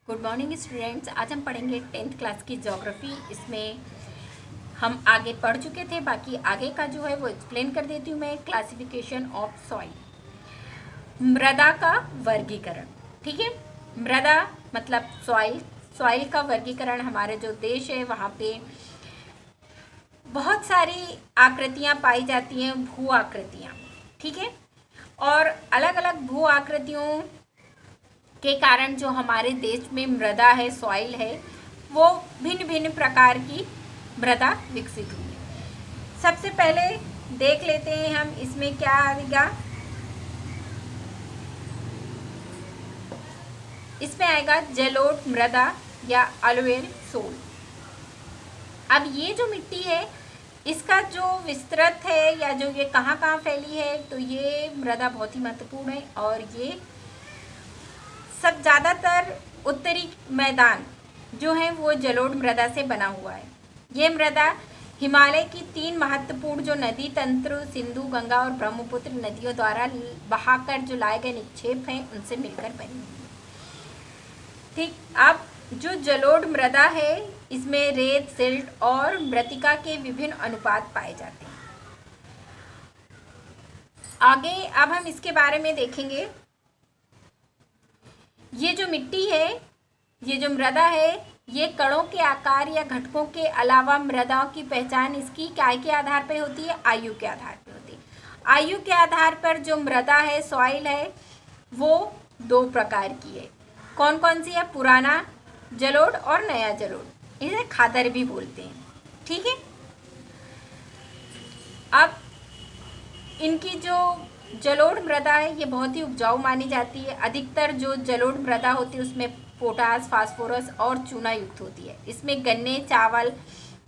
Good morning students. आज हम पढ़ेंगे 10th क्लास की ज्योग्राफी। इसमें हम आगे पढ़ चुके थे, बाकी आगे का जो है वो एक्सप्लेन कर देती हूँ मैं। क्लासिफिकेशन ऑफ सॉइल, मृदा का वर्गीकरण। ठीक है, मृदा मतलब सॉइल। सॉइल का वर्गीकरण हमारे जो देश है वहाँ पे बहुत सारी आकृतियाँ पाई जाती हैं, भू आकृतियाँ। ठीक है, और अलग अलग भू आकृतियों के कारण जो हमारे देश में मृदा है, सॉइल है, वो भिन्न भिन्न प्रकार की मृदा विकसित हुई है। सबसे पहले देख लेते हैं हम इसमें क्या आएगा। इसमें आएगा जलोढ़ मृदा या अलुवियल सोल। अब ये जो मिट्टी है इसका जो विस्तृत है या जो ये कहाँ कहाँ फैली है, तो ये मृदा बहुत ही महत्वपूर्ण है। और ये सब ज़्यादातर उत्तरी मैदान जो है वो जलोढ़ मृदा से बना हुआ है। ये मृदा हिमालय की 3 महत्वपूर्ण जो नदी तंत्र सिंधु, गंगा और ब्रह्मपुत्र नदियों द्वारा बहाकर जो लाए गए निक्षेप हैं उनसे मिलकर बनी हुई है। ठीक, अब जो जलोढ़ मृदा है इसमें रेत, सिल्ट और मृत्तिका के विभिन्न अनुपात पाए जाते हैं। आगे अब हम इसके बारे में देखेंगे। ये जो मिट्टी है, ये जो मृदा है, ये कणों के आकार या घटकों के अलावा मृदाओं की पहचान इसकी क्या के आधार पर होती है? आयु के आधार पर होती है। आयु के आधार पर जो मृदा है, सॉइल है, वो 2 प्रकार की है। कौन कौन सी है? पुराना जलोढ़ और नया जलोढ़। इसे खादर भी बोलते हैं। ठीक है, अब इनकी जो जलोढ़ मृदा है ये बहुत ही उपजाऊ मानी जाती है। अधिकतर जो जलोढ़ मृदा होती है उसमें पोटास, फास्फोरस और चूना युक्त होती है। इसमें गन्ने, चावल,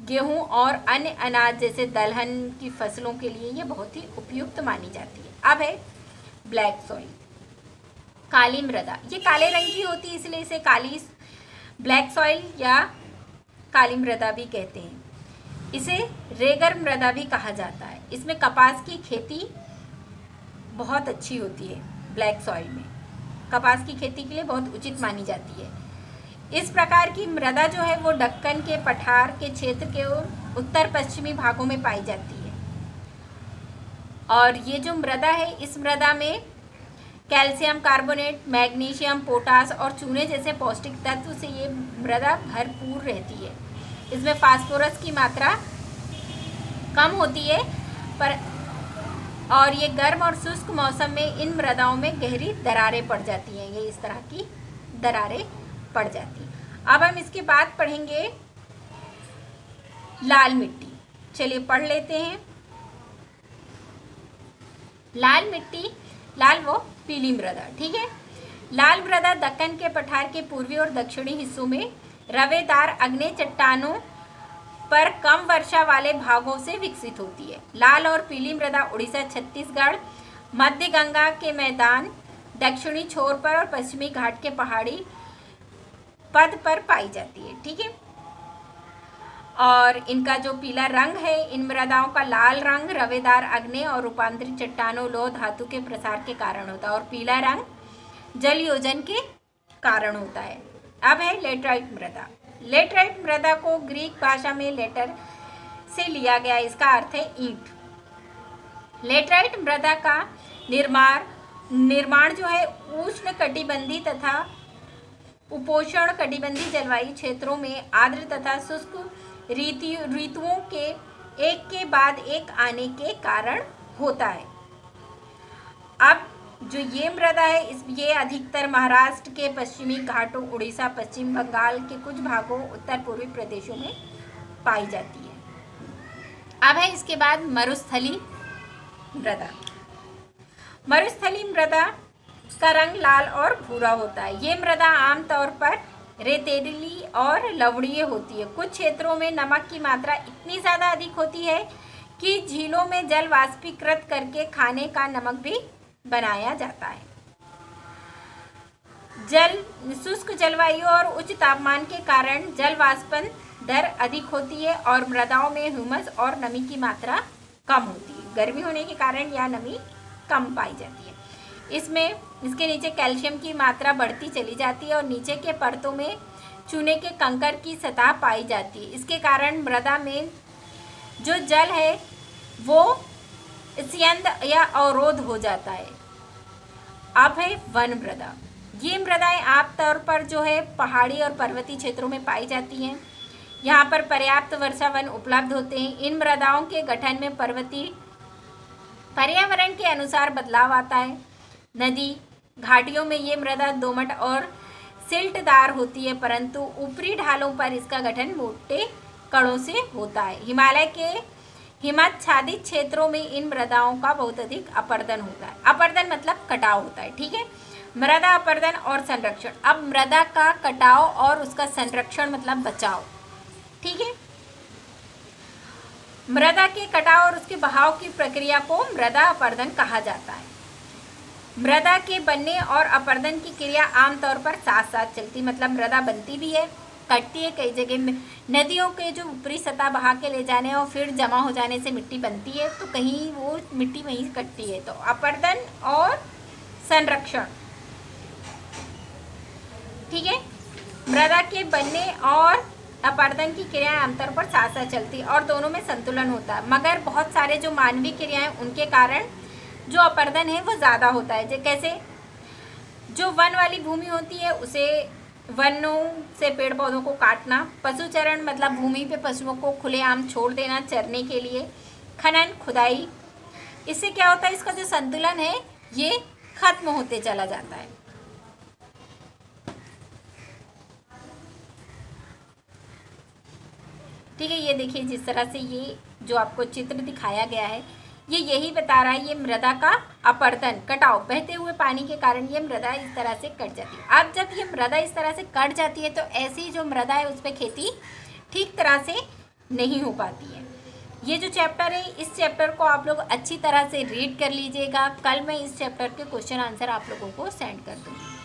गेहूं और अन्य अनाज जैसे दलहन की फसलों के लिए ये बहुत ही उपयुक्त मानी जाती है। अब है ब्लैक सॉइल, काली मृदा। ये काले रंग की होती है इसलिए इसे काली ब्लैक सॉइल या काली मृदा भी कहते हैं। इसे रेगर मृदा भी कहा जाता है। इसमें कपास की खेती बहुत अच्छी होती है। ब्लैक सॉइल में कपास की खेती के लिए बहुत उचित मानी जाती है। इस प्रकार की मृदा जो है वो दक्कन के पठार के क्षेत्र के उत्तर पश्चिमी भागों में पाई जाती है। और ये जो मृदा है इस मृदा में कैल्शियम कार्बोनेट, मैग्नीशियम, पोटास और चूने जैसे पौष्टिक तत्व से ये मृदा भरपूर रहती है। इसमें फास्फोरस की मात्रा कम होती है और ये गर्म और शुष्क मौसम में इन मृदाओं में गहरी दरारें पड़ जाती हैं। ये इस तरह की दरारें पड़ जाती हैं। अब हम इसके बाद पढ़ेंगे लाल मिट्टी। चलिए पढ़ लेते हैं। लाल मिट्टी, लाल वो पीली मृदा। ठीक है, लाल मृदा दक्कन के पठार के पूर्वी और दक्षिणी हिस्सों में रवेदार आग्नेय चट्टानों पर कम वर्षा वाले भागों से विकसित होती है। लाल और पीली मृदा उड़ीसा, छत्तीसगढ़, मध्य गंगा के मैदान, दक्षिणी छोर पर और पश्चिमी घाट के पहाड़ी पद पर पाई जाती है। ठीक है, और इनका जो पीला रंग है, इन मृदाओं का लाल रंग रवेदार आग्नेय और रूपांतरित चट्टानों, लौह धातु के प्रसार के कारण होता है और पीला रंग जल योजन के कारण होता है। अब है लेटराइट मृदा। लेटराइट मृदा को ग्रीक भाषा में लेटर से लिया गया, इसका अर्थ है ईंट। लेटराइट मृदा का निर्माण जो है उष्ण कटिबंधी तथा उपोष्ण कटिबंधी जलवायु क्षेत्रों में आर्द्र तथा शुष्क ऋतुओं के एक के बाद एक आने के कारण होता है। अब जो ये मृदा है ये अधिकतर महाराष्ट्र के पश्चिमी घाटों, उड़ीसा, पश्चिम बंगाल के कुछ भागों, उत्तर पूर्वी प्रदेशों में पाई जाती है। अब है इसके बाद मरुस्थली मृदा। मरुस्थली मृदा का रंग लाल और भूरा होता है। ये मृदा आमतौर पर रेतीली और लवणीय होती है। कुछ क्षेत्रों में नमक की मात्रा इतनी ज़्यादा अधिक होती है कि झीलों में जल वाष्पीकृत करके खाने का नमक भी बनाया जाता है। शुष्क जलवायु और उच्च तापमान के कारण जल वाष्पन दर अधिक होती है और मृदाओं में ह्यूमस और नमी की मात्रा कम होती है। गर्मी होने के कारण यह नमी कम पाई जाती है। इसमें इसके नीचे कैल्शियम की मात्रा बढ़ती चली जाती है और नीचे के परतों में चूने के कंकर की सतह पाई जाती है। इसके कारण मृदा में जो जल है वो स्यंद या अवरोध हो जाता है। अब है वन मृदा। ये मृदाएं आमतौर पर जो है पहाड़ी और पर्वतीय क्षेत्रों में पाई जाती हैं। यहाँ पर पर्याप्त वर्षा वन उपलब्ध होते हैं। इन मृदाओं के गठन में पर्वतीय पर्यावरण के अनुसार बदलाव आता है। नदी घाटियों में ये मृदा दोमट और सिल्टदार होती है, परंतु ऊपरी ढालों पर इसका गठन मोटे कणों से होता है। हिमालय के हिमाच्छादित क्षेत्रों में इन मृदाओं का बहुत अधिक अपरदन होता है। अपरदन मतलब कटाव होता है, ठीक है। मृदा अपरदन और संरक्षण। अब मृदा का कटाव और उसका संरक्षण मतलब बचाव, ठीक है। मृदा के कटाव और उसके बहाव की प्रक्रिया को मृदा अपरदन कहा जाता है। मृदा के बनने और अपरदन की क्रिया आमतौर पर साथ साथ चलती, मतलब मृदा बनती भी है, कटती है। कई जगह में नदियों के जो ऊपरी सतह बहा के ले जाने और फिर जमा हो जाने से मिट्टी बनती है, तो कहीं वो मिट्टी वहीं कटती है। तो अपरदन और संरक्षण, ठीक है। मृदा के बनने और अपरदन की क्रियाएं आमतौर पर साथ साथ चलती और दोनों में संतुलन होता है, मगर बहुत सारे जो मानवीय क्रियाएं उनके कारण जो अपरदन है वो ज़्यादा होता है। कैसे जो वन वाली भूमि होती है उसे वनों से पेड़ पौधों को काटना, पशुचरण मतलब भूमि पे पशुओं को खुलेआम छोड़ देना चरने के लिए, खनन खुदाई, इससे क्या होता है, इसका जो संतुलन है ये खत्म होते चला जाता है। ठीक है, ये देखिए जिस तरह से ये जो आपको चित्र दिखाया गया है ये यही बता रहा है ये मृदा का अपरदन, कटाव, बहते हुए पानी के कारण ये मृदा इस तरह से कट जाती है। अब जब ये मृदा इस तरह से कट जाती है तो ऐसी जो मृदा है उस पर खेती ठीक तरह से नहीं हो पाती है। ये जो चैप्टर है इस चैप्टर को आप लोग अच्छी तरह से रीड कर लीजिएगा। कल मैं इस चैप्टर के क्वेश्चन आंसर आप लोगों को सेंड कर दूँगी।